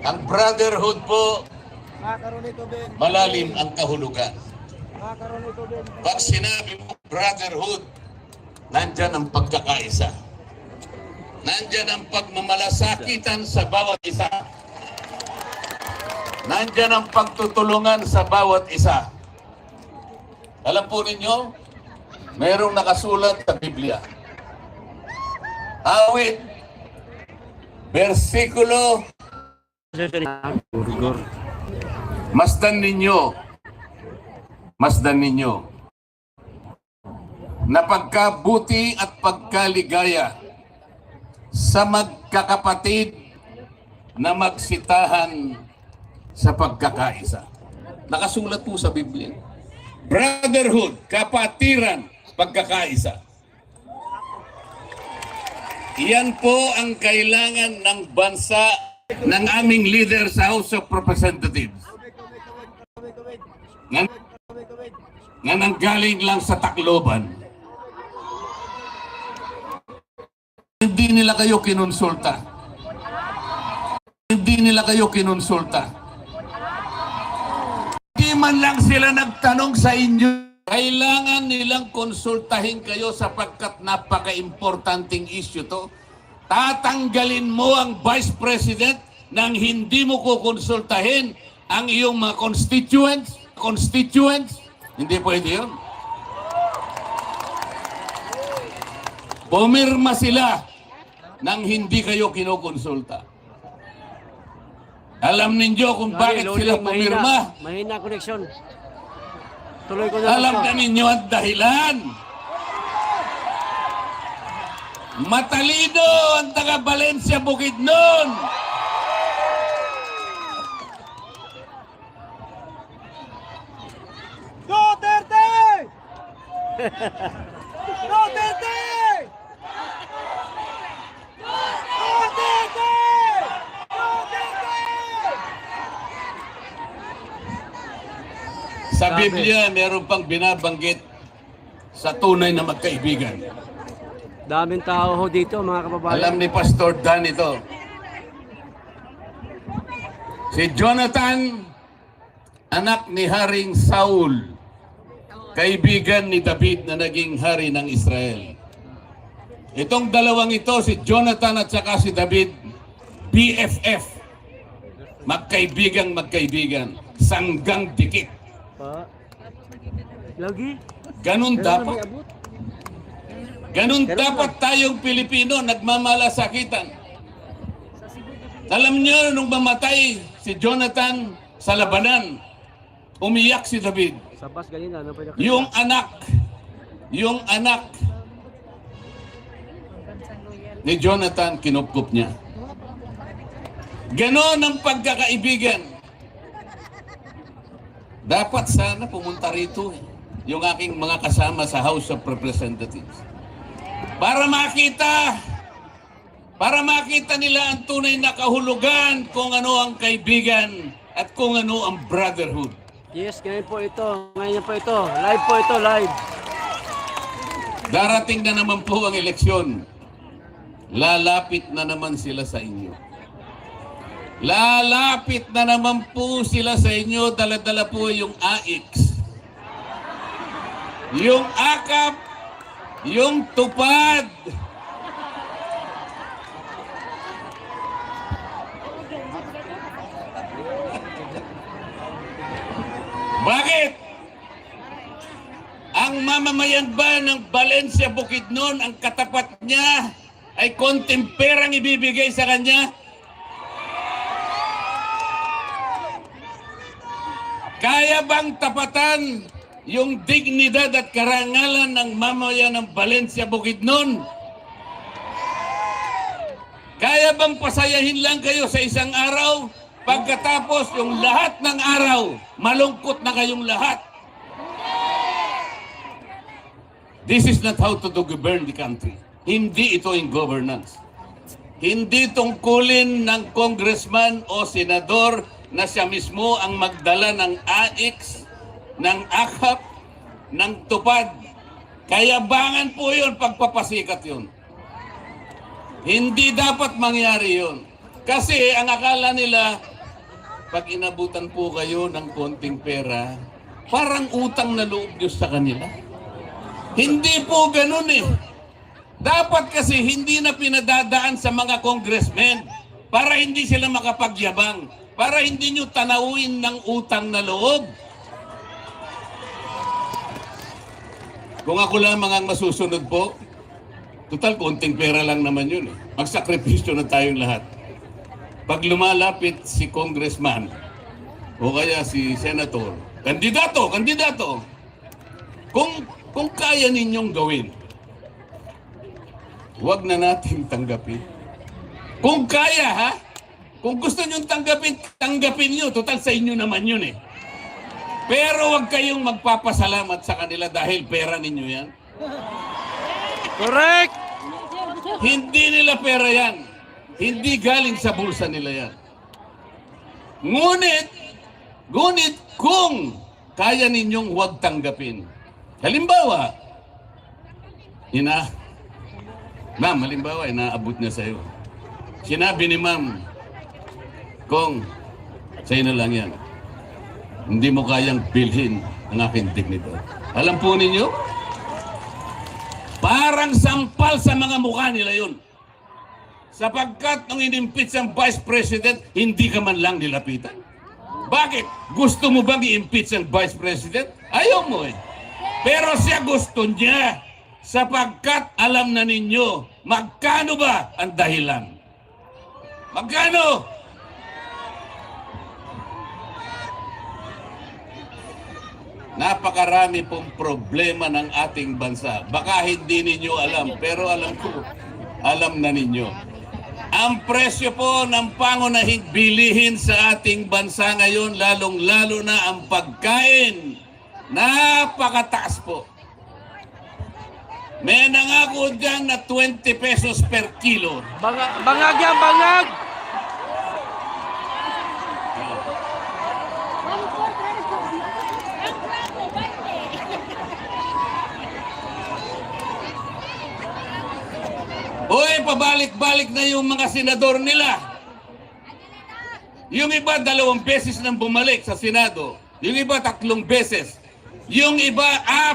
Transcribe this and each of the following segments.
Ang brotherhood po, malalim ang kahulugan. Pag sinabi mo brotherhood, nandyan ang pagkakaisa. Nandyan ang pagmamalasakitan sa bawat isa. Nandyan ang pagtutulungan sa bawat isa. Alam po ninyo, mayroong nakasulat sa Biblia. Awit, versikulo, masdan ninyo, na pagkabuti at pagkaligaya sa magkakapatid na magsitahan sa pagkakaisa. Nakasulat po sa Biblia. Brotherhood, kapatiran, pagkakaisa. Iyan po ang kailangan ng bansa, ng aming leader sa House of Representatives. Na nanggaling lang sa Tacloban. Hindi nila kayo kinonsulta. Hindi nila kayo kinonsulta. Hindi man lang sila nagtanong sa inyo. Kailangan nilang konsultahin kayo sapagkat napaka-importanting issue to. Tatanggalin mo ang Vice President nang hindi mo kukonsultahin ang iyong mga constituents. Hindi pwede yun. Pumirma sila nang hindi kayo kinukonsulta. Alam ninyo kung bakit sila pumirma? Mahina connection. Tuloy ko na. Alam ka ninyo ang dahilan. Matalino ang taga Valencia Bukidnon. Duterte! Duterte! Duterte! Sa Biblia, meron pang binabanggit sa tunay na magkaibigan. Daming tao ho dito, mga kababayan. Alam ni Pastor Dan ito. Si Jonathan, anak ni Haring Saul, kaibigan ni David na naging hari ng Israel. Itong dalawang ito, si Jonathan at saka si David, BFF. Magkaibigan, sanggang dikit. Lagi? Ganun dapat. Ganun dapat tayong Pilipino, nagmamalasakitan. Alam niyo, nung mamatay si Jonathan sa labanan, umiyak si David. Sabas ganina, ano pa Yung anak ni Jonathan, kinupkup niya. Ganon ang pagkakaibigan. Dapat sana pumunta rito yung aking mga kasama sa House of Representatives. Para makita nila ang tunay na kahulugan kung ano ang kaibigan at kung ano ang brotherhood. Yes, ngayon po ito. Ngayon po ito. Live po ito, live. Darating na naman po ang eleksyon. Lalapit na naman sila sa inyo. Lalapit na naman po sila sa inyo. Dala-dala po yung AX. Yung AKAP. Yung tupad. Bakit? Ang mamamayan ba ng Valencia Bukidnon, ang katapat niya ay konting perang ibibigay sa kanya? Kaya bang tapatan yung dignidad at karangalan ng mamamayan ng Valencia Bukidnon? Kaya bang pasayahin lang kayo sa isang araw? Pagkatapos yung lahat ng araw, malungkot na kayong lahat. This is not how to govern the country. Hindi ito in governance. Hindi tungkulin ng congressman o senador na siya mismo ang magdala ng AX, ng AKAP, ng tupad. Kayabangan po yun, pagpapasikat yun. Hindi dapat mangyari yun. Kasi ang akala nila, pag inabutan po kayo ng konting pera, parang utang na loob nyo sa kanila. Hindi po ganun eh. Dapat kasi hindi na pinadadaan sa mga congressmen para hindi sila makapagyabang, para hindi nyo tanawin ng utang na loob. Kung ako lamang ang masusunod po, total konting pera lang naman yun eh. Magsakripisyo na tayong lahat. Pag lumalapit si congressman o kaya si senator, kandidato, kung kaya ninyong gawin, huwag na nating tanggapin. Kung kaya ha, kung gusto nyong tanggapin nyo, total sa inyo naman yun eh. Pero huwag kayong magpapasalamat sa kanila dahil pera ninyo yan. Correct! Hindi nila pera yan. Hindi galing sa bulsa nila yan. Ngunit kung kaya ninyong huwag tanggapin. Halimbawa, ma'am, halimbawa, inaabot niya sa'yo. Sinabi ni ma'am, Kong, sa'yo na lang yan. Hindi mo kayang bilhin ang aking dignidad. Alam po ninyo, parang sampal sa mga mukha nila yun. Sapagkat nung inimpeach ang Vice President, hindi ka man lang nilapitan. Bakit? Gusto mo bang i-impeach ang Vice President? Ayaw mo eh. Pero siya gusto niya sapagkat alam na ninyo magkano ba ang dahilan. Magkano? Napakarami pong problema ng ating bansa. Baka hindi ninyo alam, pero alam ko, alam na ninyo. Ang presyo po ng pangunahing bilihin sa ating bansa ngayon, lalong-lalo na ang pagkain, napakataas po. May nangako dyan na 20 pesos per kilo. Bangag yan, bangag! Uy, pabalik-balik na yung mga senador nila. Yung iba 2 beses nang bumalik sa Senado. Yung iba 3 beses. Yung iba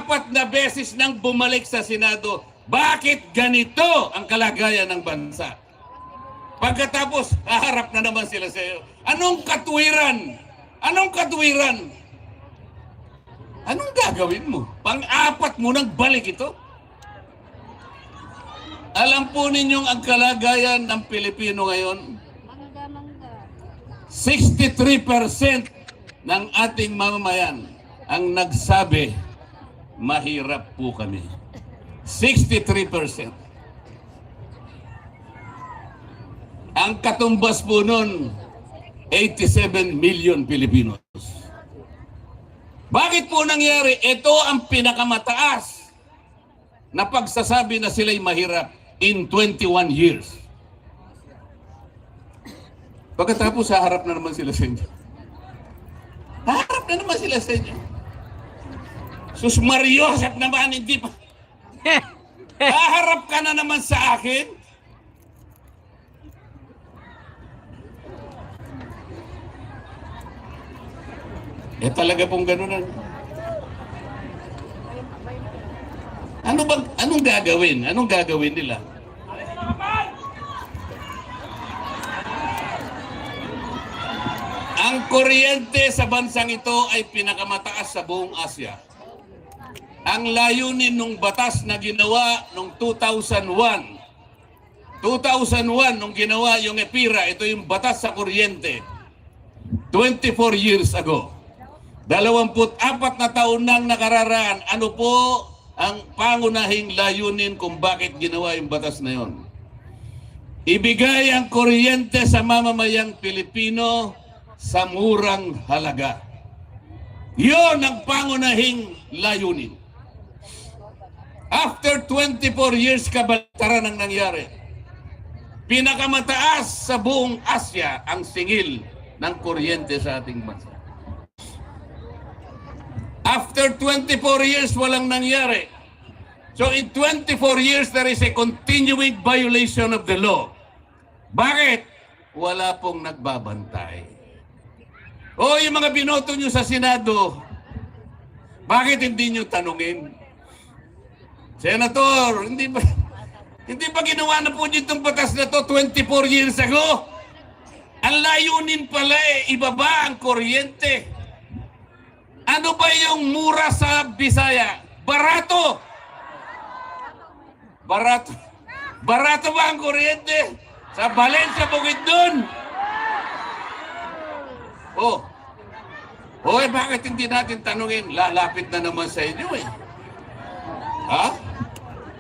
4 na beses nang bumalik sa Senado. Bakit ganito ang kalagayan ng bansa? Pagkatapos, haharap na naman sila sa iyo. Anong katwiran? Anong katwiran? Anong gagawin mo? Pang-4 mo nang balik ito? Alam po ninyong ang kalagayan ng Pilipino ngayon? 63% ng ating mamamayan ang nagsabi, mahirap po kami. 63%. Ang katumbas po nun, 87 million Pilipinos. Bakit po nangyari? Ito ang pinakamataas na pagsasabi na sila'y mahirap in 21 years. Pagkatapos, haharap na naman sila sa inyo. Haharap na naman sila sa inyo. Sus Mariosep naman, hindi pa. Haharap ka na naman sa akin. Talaga pong ganunan. Anong gagawin? Anong gagawin nila? Ang kuryente sa bansang ito ay pinakamataas sa buong Asia. Ang layunin ng batas na ginawa noong 2001. 2001 nung ginawa yung EPIRA, ito yung batas sa kuryente. 24 years ago. 24 na taon nang nakararaan. Ano po ang pangunahing layunin kung bakit ginawa yung batas na yon? Ibigay ang kuryente sa mamamayang Pilipino sa murang halaga. Yon ang pangunahing layunin. After 24 years, kabaligtaran ang nangyari. Pinakamataas sa buong Asia ang singil ng kuryente sa ating bansa. After 24 years, walang nangyari. So in 24 years, there is a continuing violation of the law. Bakit? wala pong nagbabantay. O yung mga binoto nyo sa Senado, bakit hindi nyo tanungin? Senator, hindi ba ginawa na po itong batas na to 24 years ago? Ang layunin pala ibaba ang kuryente. Ano ba yung mura sa Bisaya? Barato! Barato. Barato ba ang kuryente? Sa Valencia, Bukidnon? Bakit hindi natin tanungin? Lalapit na naman sa inyo eh. Ha?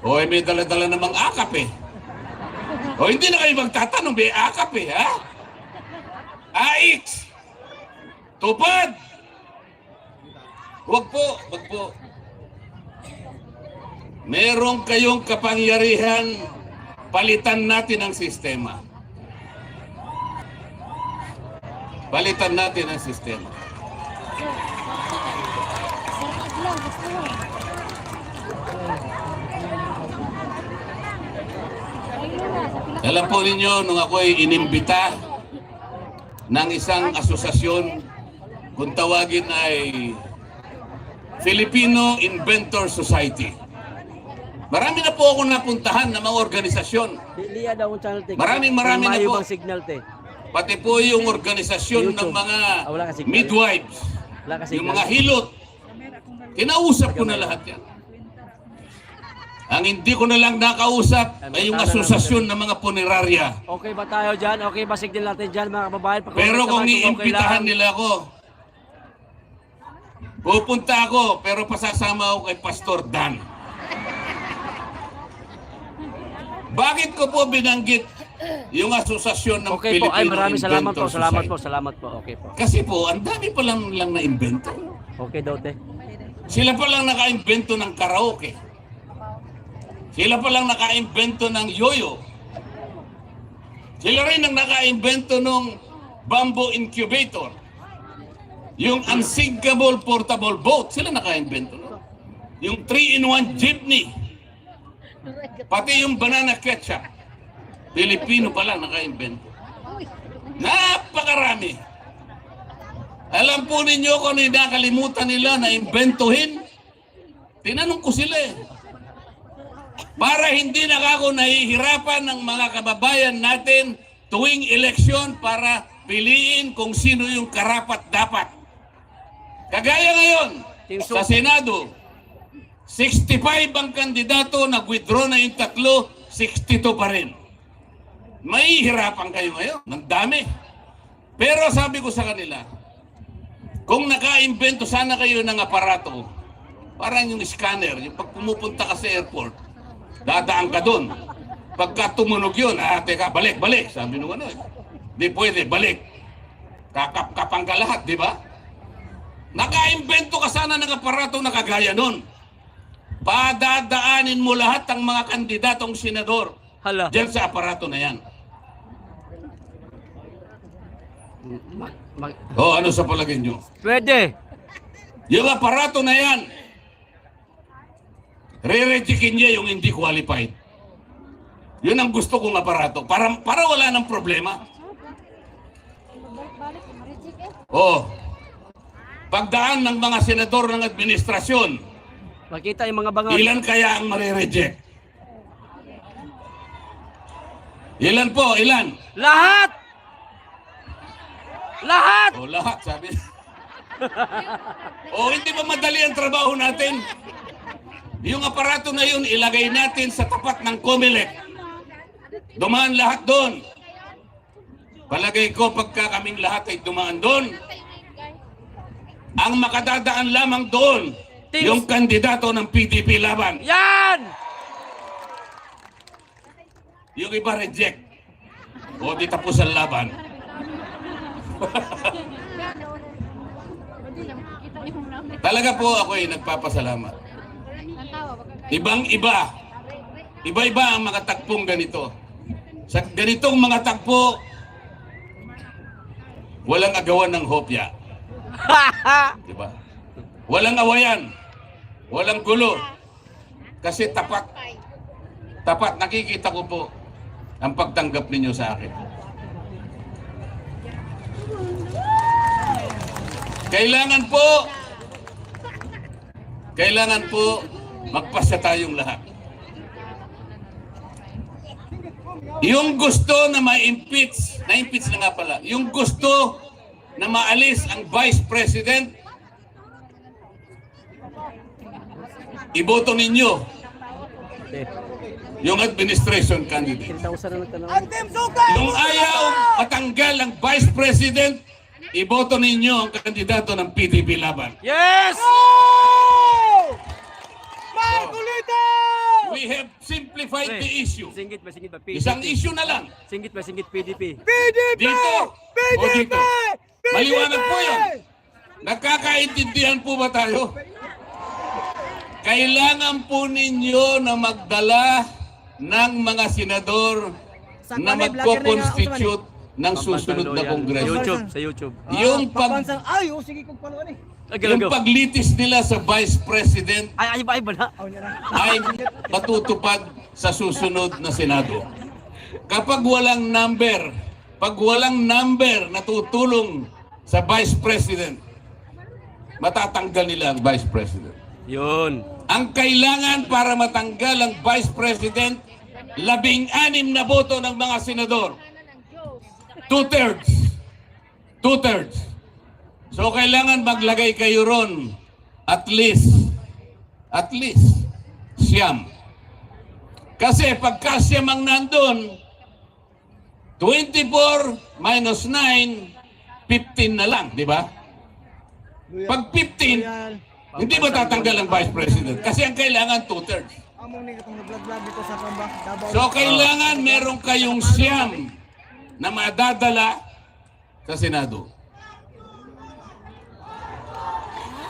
May dala-dala namang akap eh. Hindi na kayo magtatanong, may akap eh, ha? AX! Tupad! Wag po. Meron kayong kapangyarihan, palitan natin ang sistema. Palitan natin ang sistema. Alam po ninyo, nung ako ay inimbita ng isang asosasyon, kung tawagin ay Filipino Inventor Society. Marami na po ako napuntahan ng mga organisasyon. Marami na po. Pati po yung organisasyon ng mga midwives, yung mga hilot. Kinausap ko na lahat yan. Ang hindi ko na lang nakausap ay yung asosasyon ng mga punerarya. Okay ba tayo dyan? Okay ba signal natin dyan mga kababayan? Pero kung iimbitahan nila ako, pupunta ako pero pasasama ako kay Pastor Dan. Bakit ko po binanggit yung asosasyon ng okay Filipino po, ay maraming salamat po, Inventor salamat po. Okay po. Kasi po, ang dami pa lang na-invento. Okay daw, te. Sila pa lang naka-invento ng karaoke. Sila pa lang naka-invento ng yoyo. Sila rin ang naka-invento ng bamboo incubator. Yung unsinkable portable boat, sila naka-invento. Yung 3-in-1 jeepney. Pati yung banana ketchup. Pilipino pa lang naka-invento. Napakarami. Alam po ninyo kung ano yung nakalimutan nila na imbentuhin? Tinanong ko sila eh. Para hindi na ako nahihirapan ng mga kababayan natin tuwing eleksyon para piliin kung sino yung karapat-dapat. Kagaya ngayon, sa Senado, 65 ang kandidato, nag-withdraw na yung 3, 62 pa rin. Mahihirapan kayo ngayon, ng dami. Pero sabi ko sa kanila, kung naka-invento sana kayo ng aparato, parang yung scanner, yung pag pumupunta ka sa airport, dadaan ka doon. Pagka tumunog yun, teka, balik. Sabi nung ano, di pwede, balik. Kakap-kapang ka lahat, di ba? Naka-invento ka sana ng aparato na kagaya nun. Padadaanin mo lahat ang mga kandidatong senador diyan sa aparato na yan. Ano sa palagay nyo? Pwede. Yung aparato na yan, re-rejectin niya yung hindi qualified. Yun ang gusto kong aparato. Para wala ng problema. Pagdaan ng mga senador ng administrasyon, Makita yung mga bangal. ilan kaya ang mare-reject? Ilan po? Ilan? Lahat! Lahat! Lahat, sabi. Hindi ba madali ang trabaho natin? Yung aparato na yun, ilagay natin sa tapat ng COMELEC. Dumaan lahat doon. Palagay ko, pagka kaming lahat ay dumaan doon, ang makadadaan lamang doon, yung kandidato ng PDP laban. Yan! Yung iba reject. Di tapos ang laban. Talaga po ako ay nagpapasalamat. Iba-iba ang mga tagpong ganito. Sa ganitong mga tagpo, walang agawan ng hopya. Diba? Walang awayan. Walang gulo. Kasi tapat. Tapat, nakikita ko po ang pagtanggap ninyo sa akin. Kailangan po magpasya tayong lahat. Yung gusto na ma-impeach na nga pala, yung gusto na maalis ang Vice President, iboto ninyo Okay. yung administration candidate. 10,000 na nagtanong. Ang Team Suka! Yung ayaw matanggal ang Vice President, iboto ninyo ang kandidato ng PDP Laban. Yes! Go! Marcolita! We have simplified the issue. Singgit ba PDP? Isang issue na lang. Singgit PDP? PDP! Dito! PDP! O dito. PDP! Maliwanag po yun. Nagkakaintindihan po ba tayo? Kailangan po ninyo na magdala ng mga senador na magko-constitute ng susunod na kongreso. Sa YouTube. Yung Ay, oh, sige kong paluan eh. yung paglitis nila sa Vice President Ay, bala. Oh, yan na. ay matutupad sa susunod na Senado. Kapag walang number na tutulong sa Vice President, matatanggal nila ang Vice President. Yun. Ang kailangan para matanggal ang Vice President, 16 na boto ng mga senador. 2/3. So kailangan maglagay kayo ron at least siyam. Kasi pagka siyam ang nandun, 24 minus 9, 15 na lang, di ba? Pag 15, hindi ba tatanggal ang Vice President? Kasi ang kailangan 2/3. Among ni itong nag-vlog dito sa Kamba. Davao. So kailangan meron kayong siyam na madadala sa Senado.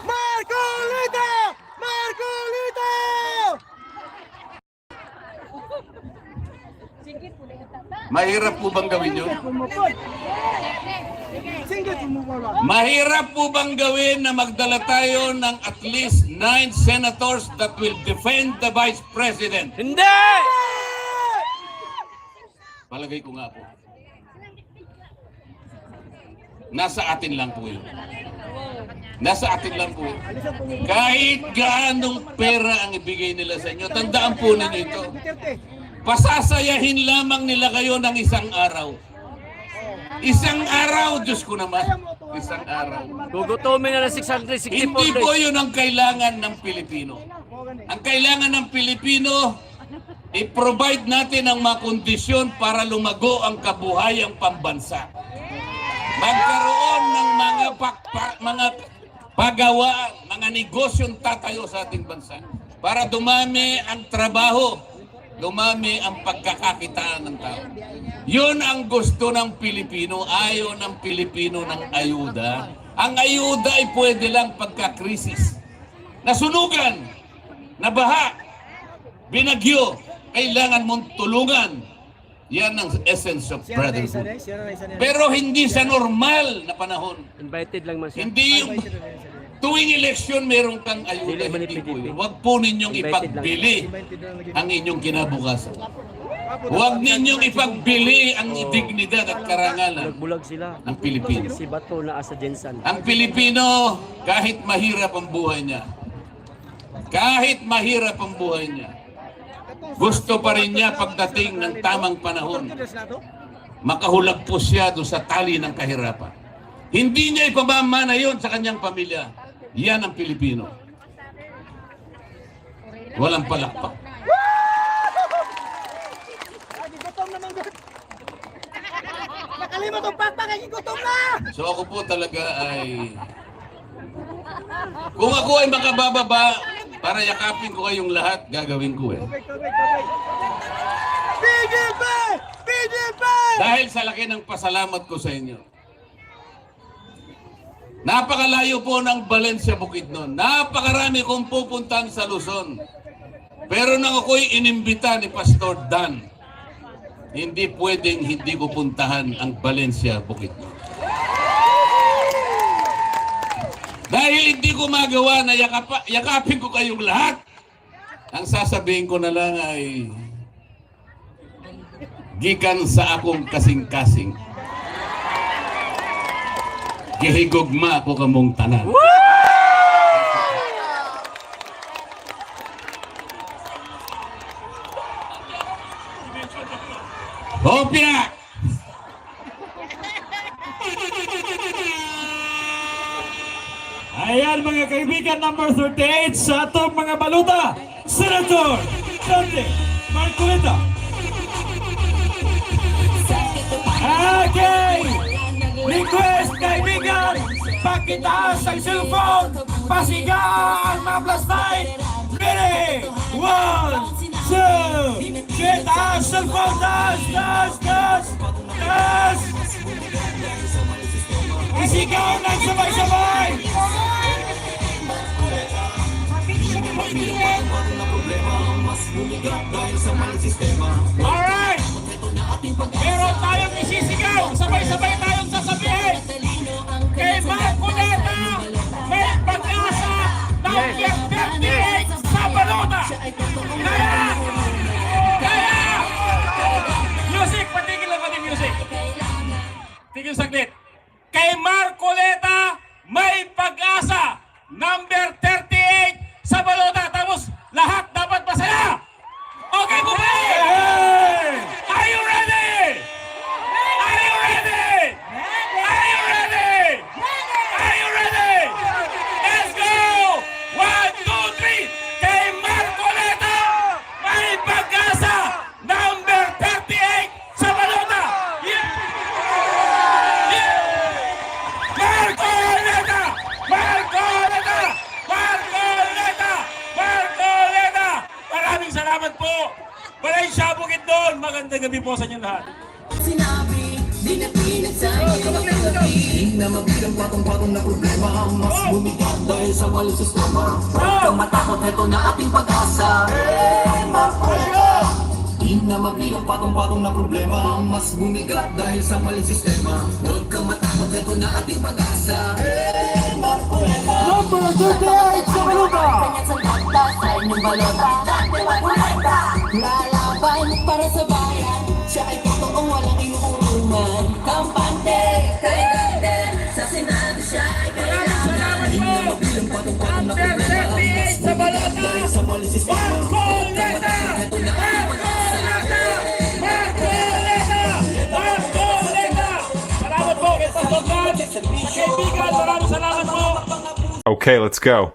Marcolita! Marcolita! Mahirap po bang gawin yun? Singgit mo Mahirap po bang gawin na magdala tayo ng at least 9 senators that will defend the Vice President? Hindi! Palagay ko nga po. Nasa atin lang po yun. Nasa atin lang po yun. Kahit gaanong pera ang ibigay nila sa inyo, tandaan po ninyo ito. Pasasayahin lamang nila kayo ng isang araw. Isang araw, Diyos ko naman. Isang araw. Gugutumin na ng 664 Hindi po days. yun ang kailangan ng Pilipino. Ang kailangan ng Pilipino, i-provide natin ang mga kondisyon para lumago ang kabuhayang pambansa. Magkaroon ng mga pagawa, mga negosyong tatayo sa ating bansa. Para dumami ang trabaho, dumami ang pagkakakitaan ng tao. Yun ang gusto ng Pilipino. Ayaw ng Pilipino ng ayuda. Ang ayuda ay pwede lang pagka-krisis. Nasunugan, nabaha, binagyo, kailangan mong tulungan. Yan ang essence of brotherhood. Pero hindi sa normal na panahon. Invited lang man siya. Hindi yung tuwing eleksyon meron kang ayuda. Hindi po yun. Huwag po ninyong ipagbili ang inyong kinabukasan. Huwag ninyong ipagbili ang dignidad at karangalan Nagbulag sila. ng Pilipino. Si Bato na asa Jensen. Ang Pilipino, kahit mahirap ang buhay niya, gusto pa rin niya pagdating ng tamang panahon, makahulag po siya doon sa tali ng kahirapan. Hindi niya ipamamana yon sa kanyang pamilya. Yan ang Pilipino. Walang palakpak. Gutom naman gutom. Nakalimot ang pakpak, gutom na! So ako po talaga ay, kung ako ay makabababa para yakapin ko kayong lahat, gagawin ko eh. PDP! PDP! Dahil sa laki ng pasalamat ko sa inyo. Napakalayo po ng Valencia Bukidnon. Napakarami kong pupuntahan sa Luzon. Pero nang ako'y inimbita ni Pastor Dan, hindi pwedeng hindi ko puntahan ang Valencia Bukidnon. Dahil hindi ko magawa na yakapin ko kayong lahat, ang sasabihin ko na lang ay gikan sa akong kasing-kasing. gihigugma ko kamong tanan. Hopya! Ayan mga kaibigan, number 38 sa atong mga baluta, Senator Dante Marcoleta. Okay! Request kaibigan, pakitaas ang cellphone, pasiga ang mga flashlight. Ready? 1, 2, kitaas cellphone, taas! Isigaw ng sabay-sabay! Alright! Meron tayong isisigaw! Sabay-sabay tayong sasabihin! Kay Marcoleta, may pag-asa ng 38 sa balota! Kaya! Music! Patigil lang pati music! Tigil saglit! Kay Marcoleta, may pag-asa! Number 38 sa balota! Tapos lahat dapat masaya! Okay po ba? Are you ready? Are you ready? Are you ready? Are you ready? Let's go! 1, 2, 3! Kay Marcoleta, may pag-asa! Number 38 sa balota! Yeah! Yeah! Marcoleta! Marcoleta! Marcoleta! Marcoleta! Maraming salamat po! Walay siya bukid doon! Magandang gabi po sa inyo lahat! Sinabi, di na pinagsabi Di na mabilang patong-patong na problema Mas bumigat dahil sa walang sistema Huwag kang matakot, heto na ating pag-asa Di na mabilang patong-patong na problema Mas bumigat dahil sa maling sistema Huwag kang matakot, heto na ating pag-asa Number 38 sa baluta! Kanya sa takta sa inyong balota Dati Marcoleta, lalaban para sa bayan Siya ay totoong walang inuurungan Kampante, kailangan Sa Senado siya ay kailangan Hindi na mabilang patong-patong na problema Mas bumigat dahil sa maling sistema Marcoleta! Marcoleta! Marcoleta! Marcoleta! Salamat po kay Pastor God! Sa kaibigan, maraming salamat po! Okay, let's go.